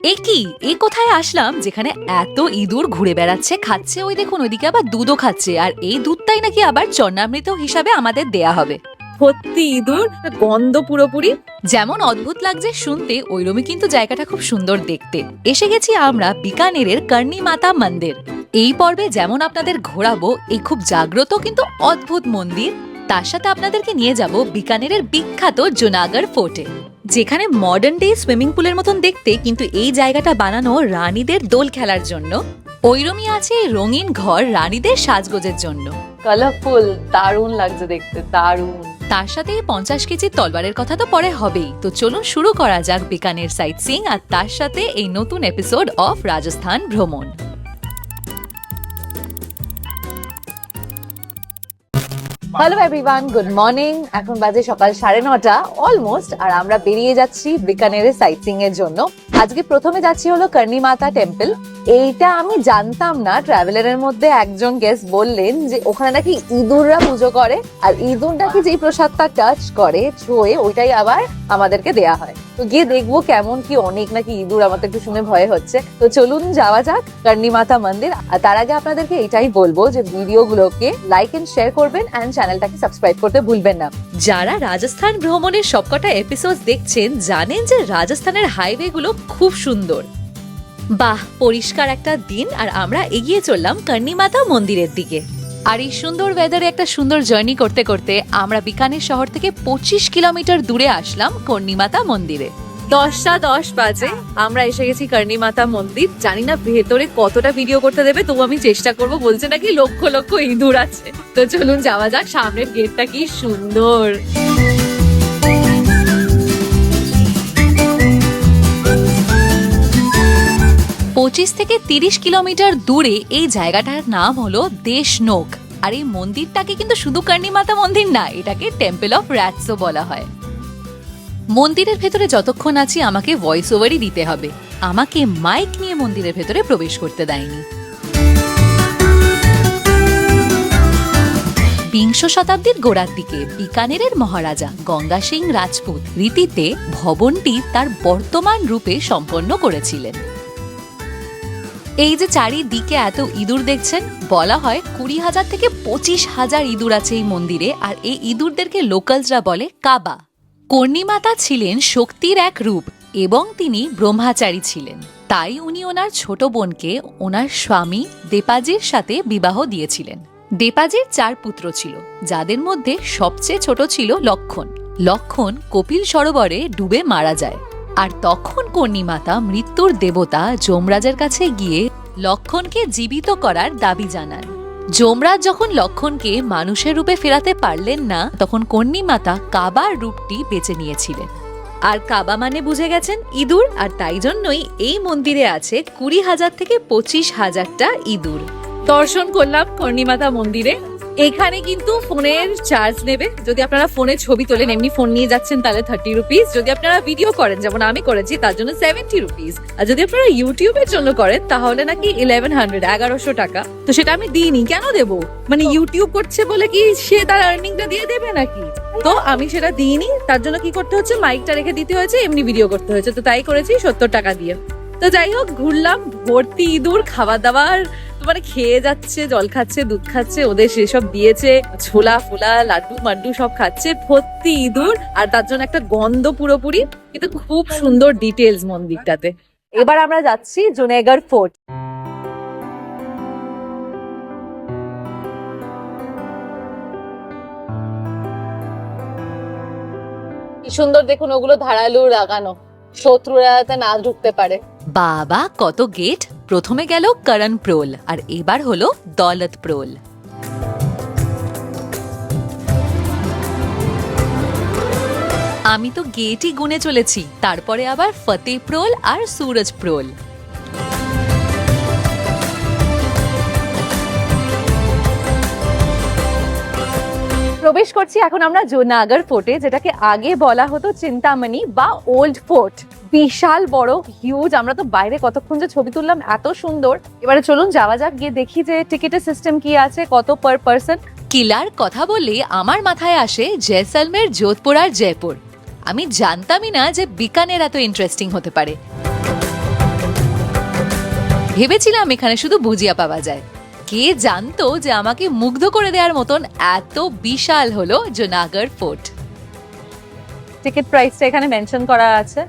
এ কোথায় আসলাম যেখানে এত ইঁদুর ঘুরে বেড়াচ্ছে, খাচ্ছে, ওই দেখুন ওইদিকে আবার দুধও খাচ্ছে, আর এই দুধটাই নাকি আবার চন্নামৃত হিসাবে আমাদের দেয়া হবে। ভর্তি ইঁদুর, গন্ধ পুরোপুরি। যেমন অদ্ভুত লাগছে শুনতে, ওইরকমই কিন্তু জায়গাটা খুব সুন্দর দেখতে। এসে গেছি আমরা বিকানেরের কর্ণী মাতা মন্দির। এই পর্বে যেমন আপনাদের ঘোরাবো এই খুব জাগ্রত কিন্তু অদ্ভুত মন্দির, তার সাথে আপনাদেরকে নিয়ে যাব বিকানেরের বিখ্যাত জুনাগড় ফোর্টে, যেখানে মডার্ন ডে সুইমিং পুলের মতন দেখতে, কিন্তু এই জায়গাটা বানানো রানীদের দোল খেলার জন্য। ওইরমই আছে রঙিন ঘর রানীদের সাজগোজের জন্য। কালারফুল, দারুণ লাগছে দেখতে, দারুণ। তার সাথে 50 কেজি তলবারের কথা তো পরে হবেই। তো চলুন শুরু করা যাক বিকানের সাইট সিইং, আর তার সাথে এই নতুন এপিসোড অফ রাজস্থান ভ্রমণ। Hello everyone, good morning. এখন বাজে সকাল 9:30 অলমোস্ট, আর আমরা বেরিয়ে যাচ্ছি বিকানেরের সাইট সিইং এর জন্য। আজকে প্রথমে যাচ্ছি হলো কর্ণী মাতা টেম্পল। এইটা আমি জানতাম না, ট্রাভেলারের মধ্যে একজন গেস্ট বললেন যে ওখানে নাকি ইঁদুররা পুজো করে, আর ইঁদুর নাকি যেই প্রসাদটা টাচ করে, ছোঁয়ে, ওইটাই আবার আমাদেরকে দেয়া হয়। তো গিয়ে দেখবো কেমন কি, অনেক নাকি ইঁদুর, আমার তো একটু শুনে ভয় হচ্ছে। তো চলুন যাওয়া যাক কর্ণী মাতা মন্দির। আর তার আগে আপনাদেরকে এটাই বলবো যে ভিডিওগুলোকে লাইক এন্ড শেয়ার করবেন, এন্ড চ্যানেলটাকে সাবস্ক্রাইব করতে ভুলবেন না। যারা রাজস্থান ভ্রমণের সবকটা এপিসোড দেখছেন জানেন যে রাজস্থানের হাইওয়ে গুলো খুব সুন্দর। বাহ, পরিষ্কার একটা দিন, আর আমরা এগিয়ে চললাম কর্ণী মাতা মন্দিরের দিকে। আর এই সুন্দর ওয়েদারে একটা সুন্দর জার্নি করতে করতে আমরা বিকানের শহর থেকে 25 কিলোমিটার দূরে আসলাম কর্ণী মাতা মন্দিরে। 10:10 বাজে, আমরা এসে গেছি কর্ণী মাতা মন্দির। জানি না ভেতরে কতটা ভিডিও করতে দেবে, তবু আমি চেষ্টা করব। বলছে নাকি লক্ষ লক্ষ ইঁদুর আছে। তো চলুন যাওয়া যাক। সামনের গেটটা কি সুন্দর। 25 থেকে 30 কিলোমিটার দূরে এই জায়গাটার নাম হলো দেশনোক। আর এই মন্দিরটাকে কিন্তু শুধু কর্ণী মাতা মন্দির না, এটাকে টেম্পল অফ র্যাটসও বলা হয়। মন্দিরের ভেতরে যতক্ষণ আছি আমাকে ভয়েস ওভারই দিতে হবে, আমাকে মাইক নিয়ে মন্দিরের ভেতরে প্রবেশ করতে দেয়নি। বিংশ শতাব্দীর গোড়ার দিকে বিকানেরের মহারাজা গঙ্গা সিং রাজপুত রীতিতে ভবনটি তার বর্তমান রূপে সম্পন্ন করেছিলেন। এই যে চারিদিকে এত ইঁদুর দেখছেন, বলা হয় 20,000 থেকে 25,000 ইঁদুর আছে এই মন্দিরে, আর এই ইঁদুরদেরকে লোকালসরা বলে কাবা। কর্ণী মাতা ছিলেন শক্তির এক রূপ এবং তিনি ব্রহ্মচারী ছিলেন, তাই উনি ওনার ছোট বোনকে ওনার স্বামী দেপাজির সাথে বিবাহ দিয়েছিলেন। দেপাজির 4 পুত্র ছিল, যাদের মধ্যে সবচেয়ে ছোট ছিল লক্ষণ। লক্ষণ কপিল সরোবরে ডুবে মারা যায়, আর তখন কর্ণী মাতা মৃত্যুর দেবতা যমরাজের কাছে গিয়ে লক্ষণকে জীবিত করার দাবি জানান। যমরাজ যখন লক্ষণকে মানুষের রূপে ফেরাতে পারলেন না, তখন কর্ণী মাতা কাবার রূপটি বেছে নিয়েছিলেন। আর কাবা মানে বুঝে গেছেন, ইঁদুর, আর তাই জন্যই এই মন্দিরে আছে 20,000 থেকে 25,000টা ইঁদুর। দর্শন করলাম কর্ণী মাতা মন্দিরে। এখানে কিন্তু ফোনের চার্জ নেবে। যদি আপনারা ফোনে ছবি তোলেন, এমনি ফোন নিয়ে যাচ্ছেন, তাহলে 30 রুপিস। যদি আপনারা ভিডিও করেন, যেমন আমি করেছি, তার জন্য 70 রুপিস। আর যদি আপনারা ইউটিউবের জন্য করেন, তাহলে নাকি 1100 টাকা। তো সেটা আমি দিইনি, কেন দেব? মানে ইউটিউব করছে বলে কি সে তার আর্নিংটা দিয়ে দেবে নাকি? তো আমি সেটা দিইনি। তার জন্য কি করতে হচ্ছে, মাইকটা রেখে দিতে হয়েছে, এমনি ভিডিও করতে হয়েছে। তো তাই করেছি 70 টাকা দিয়ে। তো যাই হোক, ঘুরলাম, ভর্তি ইঁদুর, খাবার দাবার মানে খেয়ে যাচ্ছে, জল খাচ্ছে, দুধ খাচ্ছে, ওদের সেসব দিয়েছে, ছোলা ফোলা, লাড্ডু মাড্ডু সব খাচ্ছে, ভর্তি ইঁদুর, আর তার জন্য একটা গন্ধ পুরোপুরি। কিন্তু খুব সুন্দর ডিটেলস মন্দিরটাতে। এবার আমরা যাচ্ছি জুনাগড় ফোর্ট। কি সুন্দর দেখুন, ওগুলো ধারালো লাগানো, শত্রুরা যাতে না ঢুকতে পারে। বাবা, কত গেট! প্রথমে গেল করণ প্রোল, আর এবার হলো দৌলত প্রোল। আমি তো গেটই গুনে চলেছি, তারপরে আবার ফতেহ প্রোল আর সুরজ প্রোল। প্রবেশ করছি এখন আমরা জুনাগড় ফোর্টে, যেটাকে আগে বলা হতো চিন্তামণি বা ওল্ড ফোর্ট। বিশাল বড়, হিউজ। আমরা তো বাইরে কতক্ষণ যে ছবি তুললাম, এত সুন্দর। এবারে চলুন যাওয়া যাক, গিয়ে দেখি যে টিকিটের সিস্টেম কি আছে, কত পার পারসন। কিলার কথা বললে আমার মাথায় আসে জয়সলমের, যোধপুর আর জয়পুর। আমি জানতামই না যে বিকানের এত ইন্টারেস্টিং হতে পারে। ভেবেছিলাম এখানে শুধু ভুজিয়া পাওয়া যায়। কে জানতো যে আমাকে মুগ্ধ করে দেওয়ার মতন এত বিশাল হলো জুনাগড় ফোর্ট। টিকিট প্রাইসটা এখানে মেনশন করা আছে।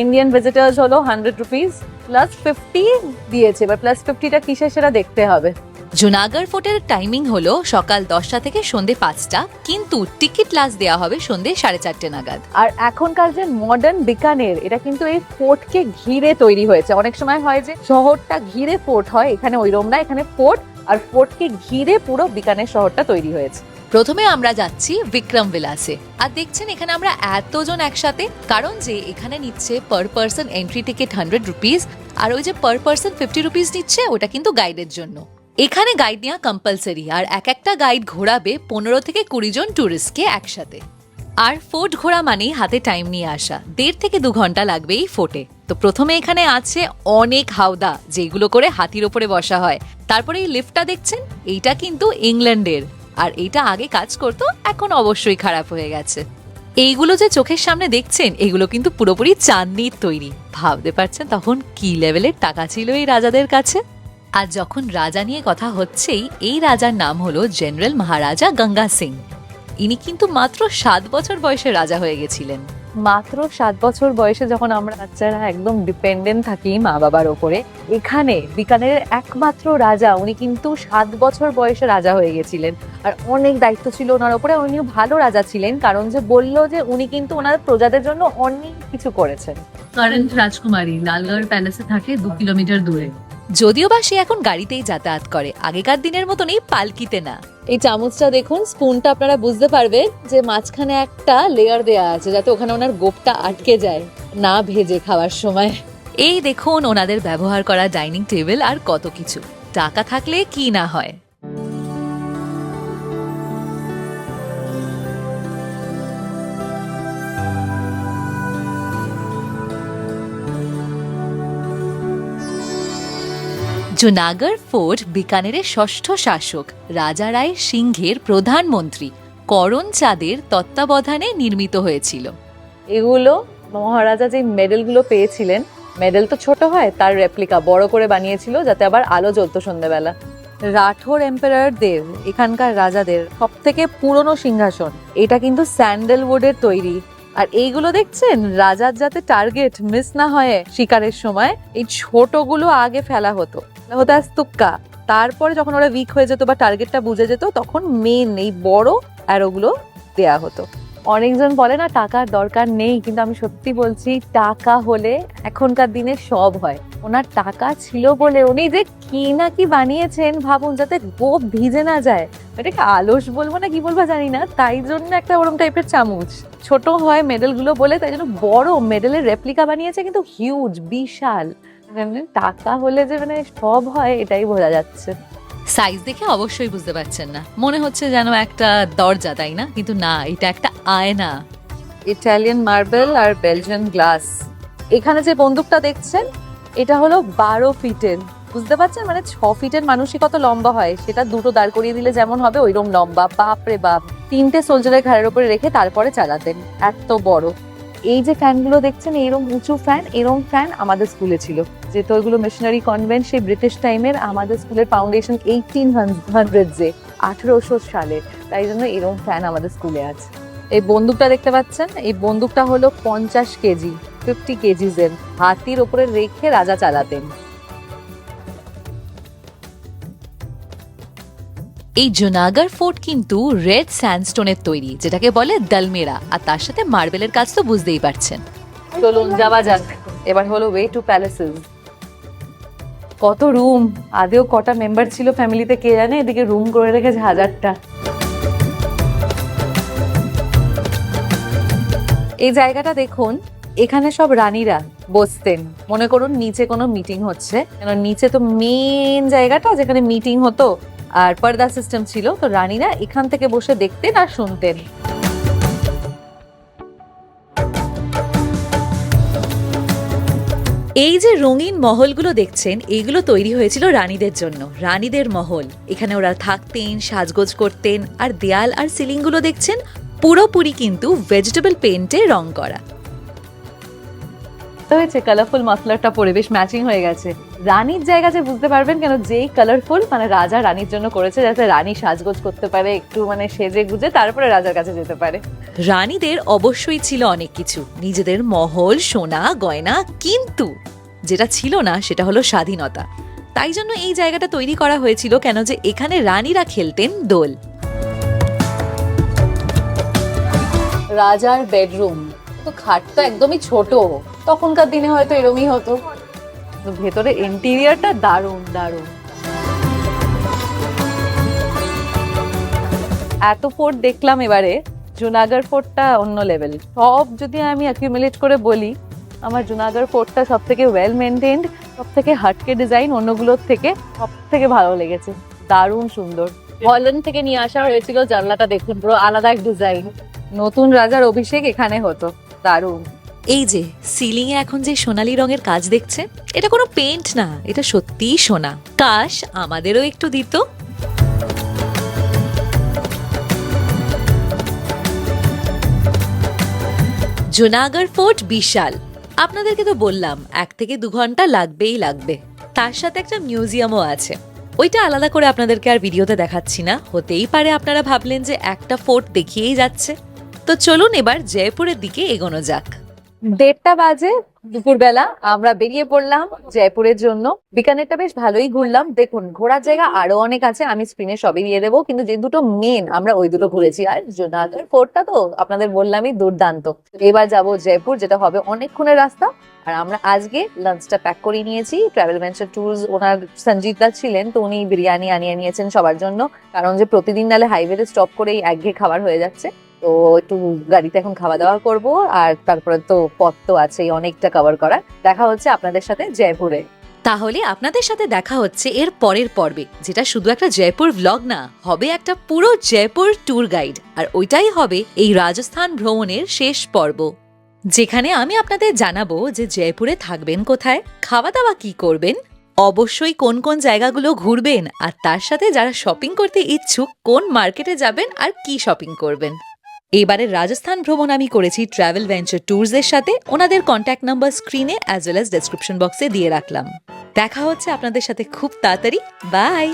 ইন্ডিয়ান ভিজিটার্স হলো 100 রুপিস, প্লাস 50 দিয়েছে, এবার প্লাস 50টা কিসে সেটা দেখতে হবে। জুনাগড় ফোর্টের টাইমিং হলো সকাল 10টা থেকে সন্ধে 5টা, কিন্তু টিকিট লাস্ট দেওয়া হবে সন্ধে 4:30 নাগাদ। আর এখনকার যে মডার্ন বিকানের, এটা কিন্তু এই ফোর্টকে ঘিরে তৈরি হয়েছে। অনেক সময় হয় যে শহরটা ঘিরে ফোর্ট হয়, এখানে ওইরকম না, এখানে ফোর্ট আর ফোর্টকে ঘিরে পুরো বিকানের শহরটা তৈরি হয়েছে। প্রথমে আমরা যাচ্ছি বিক্রম বিলাসে, আর দেখছেন এখানে আমরা এতজন একসাথে, কারণ যে এখানে নিচ্ছে per person entry ticket 100 rupees, আর ওই যে পার পার্সন 50 রুপিস নিচ্ছে, ওটা কিন্তু গাইডের জন্য। এখানে গাইড নেওয়া কম্পালসারি, আর একটা গাইড ঘোরাবে 15 থেকে 20 জন টুরিস্টকে একসাথে। আর ফোর্ট ঘোরা মানেই হাতে টাইম নিয়ে আসা, 1.5 থেকে 2 ঘন্টা লাগবে এই ফোর্টে। তো প্রথমে এখানে আছে অনেক হাওদা, যেগুলো করে হাতির ওপরে বসা হয়। তারপরে এই লিফটটা দেখছেন, এইটা কিন্তু ইংল্যান্ডের, আর এইটা আগে কাজ করতো, এখন অবশ্যই খারাপ হয়ে গেছে। এইগুলো যে চোখের সামনে দেখছেন, এগুলো কিন্তু পুরোপুরি চাঁদনির তৈরি। ভাবতে পারছেন তখন কি লেভেলের টাকা ছিল এই রাজাদের কাছে। আর যখন রাজা নিয়ে কথা হচ্ছেই, এই রাজার নাম হলো জেনারেল মহারাজা গঙ্গা সিং। ইনি কিন্তু মাত্র 7 বছর বয়সে রাজা হয়ে গেছিলেন। মাত্র 7 বছর বয়সে যখন আমরা বাচ্চারা একদম ডিপেন্ডেন্ট থাকি মা বাবার ওপরে, এখানে বিকানেরের একমাত্র রাজা, উনি কিন্তু 7 বছর বয়সে রাজা হয়ে গেছিলেন। আর অনেক দায়িত্ব ছিল ওনার ওপরে। উনিও ভালো রাজা ছিলেন, কারণ যে বললো যে উনি কিন্তু ওনার প্রজাদের জন্য অনেক কিছু করেছেন। কারেন্ট রাজকুমারী লালগড় প্যালেসে থাকে 2 কিলোমিটার দূরে। যদিও বা সে এখন গাড়িতেই যাতায়াত করে, আগেকার দিনের মতন এই পালকিতে না। এই চামচটা দেখুন, স্পুনটা আপনারা বুঝতে পারবেন যে মাঝখানে একটা লেয়ার দেয়া আছে, যাতে ওখানে ওনার গোপটা আটকে যায় না ভেজে খাওয়ার সময়। এই দেখুন ওনাদের ব্যবহার করা ডাইনিং টেবিল, আর কত কিছু। টাকা থাকলে কি না হয়। জুনাগড় ফোর্ট বিকানেরের ষষ্ঠ শাসক রাজা রায় সিংহের প্রধানমন্ত্রী করণ চাঁদের তত্ত্বাবধানে নির্মিত হয়েছিল। এগুলো মহারাজা যে মেডেলগুলো পেয়েছিলেন, মেডেল তো ছোট হয়, তার রেপ্লিকা বড় করে বানিয়েছিল, যাতে আবার আলো জ্বলতো সন্ধ্যেবেলা। রাঠোর এম্পায়ারদের, এখানকার রাজাদের সব থেকে পুরনো সিংহাসন, এটা কিন্তু স্যান্ডেলউডের তৈরি। আর এইগুলো দেখছেন, রাজার যাতে টার্গেট মিস না হয় শিকারের সময়, এই ছোটগুলো আগে ফেলা হতো তুক্কা। তারপরে যখন ওরা উইক হয়ে যেত বা টার্গেটটা বুঝে যেত, তখন মেন এই বড় অ্যারোগুলো দেয়া হতো। অনেকজন বলে না টাকার দরকার নেই, কিন্তু আমি সত্যি বলছি, টাকা হলে এখনকার দিনে সব হয়। ওনার টাকা ছিল বলে উনি যে কি না কি বানিয়েছেন, ভাবুন, যাতে গোপ ভিজে না যায়। এটাকে আলস বলবো না কি বলবো জানি না, তাই জন্য একটা ওরম টাইপের চামচ। ছোট হয় মেডেলগুলো বলে, তাই জন্য বড় মেডেলের রেপ্লিকা বানিয়েছে, কিন্তু হিউজ, বিশাল। টাকা হলে যে মানে সব হয়, এটাই বোঝা যাচ্ছে। সাইজ দেখে অবশ্যই বুঝতে পারছেন না, মনে হচ্ছে যেন একটা দরজা, তাই না? কিন্তু না, এটা একটা আয়না। ইটালিয়ান মার্বেল আর বেলজিয়ান গ্লাস। এখানে যে বন্দুকটা দেখছেন, এটা হলো 12 ফিটের। বুঝতে পারছেন, মানে 6 ফিটের মানুষই কত লম্বা হয়, সেটা দুটো দাঁড় করিয়ে দিলে যেমন হবে ওইরকম লম্বা। বাপরে বাপ, 3টে সোলজারের ঘাড়ের উপরে রেখে তারপরে চালাতেন, এত বড়। এই যে ফ্যানগুলো দেখছেন, এরকম উঁচু ফ্যান, এরকম ফ্যান আমাদের স্কুলে ছিল। যেহেতু ওইগুলো মিশনারি কনভেন্ট, সেই ব্রিটিশ টাইমের, আমাদের স্কুলের ফাউন্ডেশন 1800 1800 সালে, তাই জন্য এরকম ফ্যান আমাদের স্কুলে আছে। এই বন্দুকটা দেখতে পাচ্ছেন, এই বন্দুকটা হলো 50 কেজি, 50 কেজিজের, হাতির ওপরে রেখে রাজা চালাতেন। এই জুনাগড় ফোর্ট কিন্তু রেড স্যান্ডস্টোনের তৈরি, যেটাকে বলে দলমেরা, আর তার সাথে মার্বেলের কাজ তো বুঝতেই পারছেন। চলুন যাওয়া যাক। এবার হলো ওয়ে টু প্যালেসেস। কত রুম, আদেও কটা মেম্বার ছিল ফ্যামিলিতে কে জানে, এদিকে রুম করে রেখেছে 1000টা। এই জায়গাটা দেখুন, এখানে সব রানীরা বসতেন। মনে করুন নিচে কোনো মিটিং হচ্ছে, কেন নিচে তো মেন জায়গাটা যেখানে মিটিং হতো, আর পর্দা সিস্টেম ছিল, তো রানীরা এখান থেকে বসে দেখতেন আর শুনতেন। এই যে রঙিন মহলগুলো দেখছেন, এইগুলো তৈরি হয়েছিল রানীদের জন্য, রানীদের মহল। এখানে ওরা থাকতেন, সাজগোজ করতেন। আর দেয়াল আর সিলিং গুলো দেখছেন পুরোপুরি কিন্তু ভেজিটেবল পেইন্টে রং করা। দেখতে হয়েছে কালারফুল মাফলারটা পরে বেশ ম্যাচিং হয়ে গেছে। রানীর জায়গা যে বুঝতে পারবেন কেন, যেই কালারফুল মানে রাজা রানীর জন্য করেছে, যাতে রানী সাজগোজ করতে পারে, একটু মানে সেজে গুজে তারপরে রাজার কাছে যেতে পারে। রানীদের অবশ্যই ছিল অনেক কিছু, নিজেদের মহল, সোনা গয়না, কিন্তু যেটা ছিল না সেটা হলো স্বাধীনতা। তাই জন্য এই জায়গাটা তৈরি করা হয়েছিল কেন, যে এখানে রানীরা খেলতেন দোল। রাজার বেডরুম তো, খাটটা একদমই ছোট, তখনকার দিনে হয়তো এরমই হতো। তো ভেতরে ইন্টেরিয়রটা দারুণ দারুণ। এত ফোর্ট দেখলাম, এবারে জুনাগড় ফোর্টটা অন্য লেভেল। সব যদি আমি অ্যাকিউমুলেট করে বলি, আমার জুনাগড় ফোর্টটা সব থেকে ওয়েল মেনটেন্ড, সব থেকে হাটকে ডিজাইন অন্যগুলোর থেকে সব থেকে ভালো লেগেছে। দারুণ সুন্দর। হল্যান্ড থেকে নিয়ে আসা হয়েছিল, জানলাটা দেখুন পুরো আলাদা এক ডিজাইন। নতুন রাজার অভিষেক এখানে হতো। দারুণ। এই যে সিলিং এ এখন যে সোনালী রঙের কাজ দেখছে, এটা কোনো পেইন্ট না, এটা সত্যিই সোনা। কাশ আমাদেরও একটু দিত। জুনাগড় ফোর্ট বিশাল। আপনাদেরকে তো বললাম 1 থেকে 2 ঘন্টা লাগবেই লাগবে। তার সাথে একটা মিউজিয়ামও আছে, ওইটা আলাদা করে আপনাদেরকে আর ভিডিওতে দেখাচ্ছি না। হতেই পারে আপনারা ভাবলেন যে একটা ফোর্ট দেখিয়েই যাচ্ছে। তো চলুন এবার জয়পুরের দিকে এগোনো যাক। 1:30 বাজে দুপুরবেলা আমরা বেরিয়ে পড়লাম জয়পুরের জন্য। বিকানেরটা বেশ ভালোই ঘুরলাম। দেখুন ঘোরার জায়গা আরো অনেক আছে, আমি স্ক্রিনে সবই দিয়ে দেবো, কিন্তু যে দুটো মেন আমরা ওই দুটো ঘুরেছি। আর জুনাগড় ফোর্টটা তো আপনাদের বললামই দুর্দান্ত। এবার যাব জয়পুর, যেটা হবে অনেকক্ষণের রাস্তা। আর আমরা আজকে লাঞ্চটা প্যাক করে নিয়েছি। ট্রাভেল ভেঞ্চার ট্যুরস ওনার সঞ্জিত দা ছিলেন, তো উনি বিরিয়ানি আনিয়ে নিয়েছেন সবার জন্য, কারণ যে প্রতিদিন নালে হাইওয়েতে স্টপ করেই একঘেয়ে খাবার হয়ে যাচ্ছে। তো একটু গাড়িতে এখন খাওয়া দাওয়া করবো, আর তারপরে তো পথ তো আছেই অনেকটা কভার করা। দেখা হচ্ছে আপনাদের সাথে জয়পুরে। তাহলে আপনাদের সাথে দেখা হচ্ছে এর পরের পর্বে, যেটা শুধু একটা জয়পুর ভ্লগ না, হবে একটা পুরো জয়পুর ট্যুর গাইড। আর ওইটাই হবে এই রাজস্থান ভ্রমণের শেষ পর্ব, যেখানে আমি আপনাদের জানাবো যে জয়পুরে থাকবেন কোথায়, খাওয়া দাওয়া কি করবেন, অবশ্যই কোন কোন জায়গাগুলো ঘুরবেন, আর তার সাথে যারা শপিং করতে ইচ্ছুক কোন মার্কেটে যাবেন আর কি শপিং করবেন। এবারের রাজস্থান ভ্রমণ আমি করেছি ট্রাভেল ভেঞ্চার ট্যুরস এর সাথে। ওনাদের কন্ট্যাক্ট নাম্বার স্ক্রিনে অ্যাজ ওয়েল অ্যাজ ডেসক্রিপশন বক্সে দিয়ে রাখলাম। দেখা হচ্ছে আপনাদের সাথে খুব তাড়াতাড়ি। বাই।